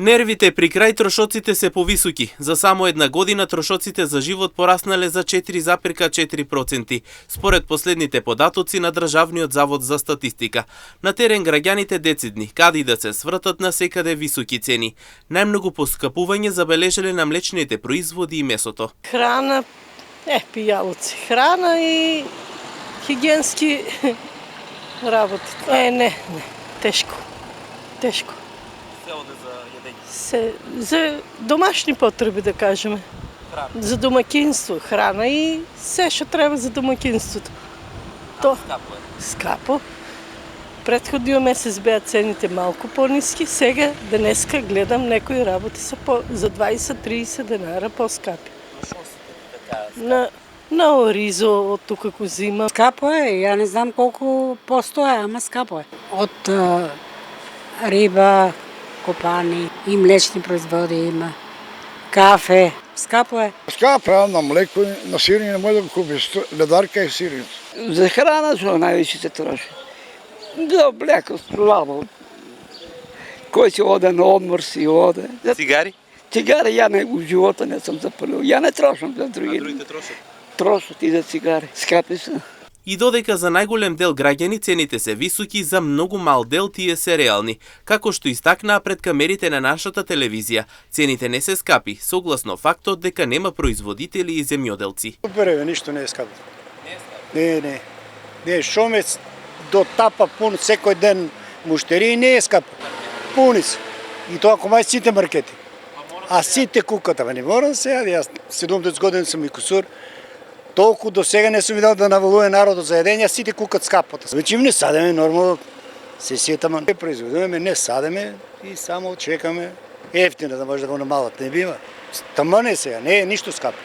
Нервите при крај трошоците се повисоки. За само една година трошоците за живот пораснале за 4,4%, според последните податоци на Државниот завод за статистика. На терен граѓаните децидни, каде и да се свртат на секаде високи цени. Најмногу поскапување забележале на млечните производи и месото. Храна, пијалоци, храна и хигиенски работи. Не, тешко. Се оде за јадење. За домашни потреби, да кажеме. Храна. За домакинство, храна и се што треба за домакинството. То Скапо е. скапо. Претходниот месец беа цените малку пониски, сега денеска гледам некои работи се за 20-30 денара поскапи. На оризо од тука ко зима. Скапо е, ја не знам колку постоја, ама скапо е. Од риба, копани и млечни производи има. Кафе, скапо е. Скапо е на млеко, на сирење не може да го купиш, ледарка и сирење. За храна што највеќе се троши. За млеко, слабо. Кој ќе оде на одмор си оде. Цигари? Цигари ја не, у живота не сум запалил. Ја не трошам за други. Другите трошат. Трошат и за цигари. Скапи се. И додека за најголем дел граѓани цените се високи, за многу мал дел тие се реални. Како што истакнаа пред камерите на нашата телевизија, цените не се скапи, согласно фактот дека нема производители и земјоделци. Супер, ништо не е скапо. Не, шомец дотапа пун секој ден муштери и не е скапо. Пуни се. И тоа комај сите маркети. А сите кукат, не мора да се јади. Јас 70 години сум и кусур. Толку до сега не сум видел да навалува народот за јадење, сите кукат скапото. Веќе не садеме нормално, се сетаме, не произведуваме, не садеме и само чекаме ефтино да може да го намалат. Не бива. Таман е сега, не е ништо скапо.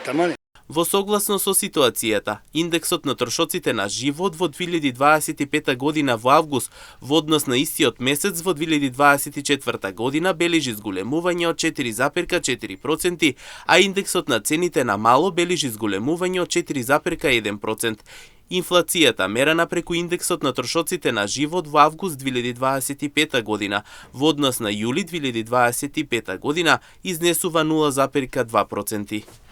Таман е. Во согласно со ситуацијата, индексот на трошоците на живот во 2025 година во август во однос на истиот месец во 2024 година бележи зголемување од 4,4%, а индексот на цените на мало бележи зголемување од 4,1%. Инфлацијата, мерена преку индексот на трошоците на живот во август 2025 година во однос на јули 2025 година, изнесува 0,2%.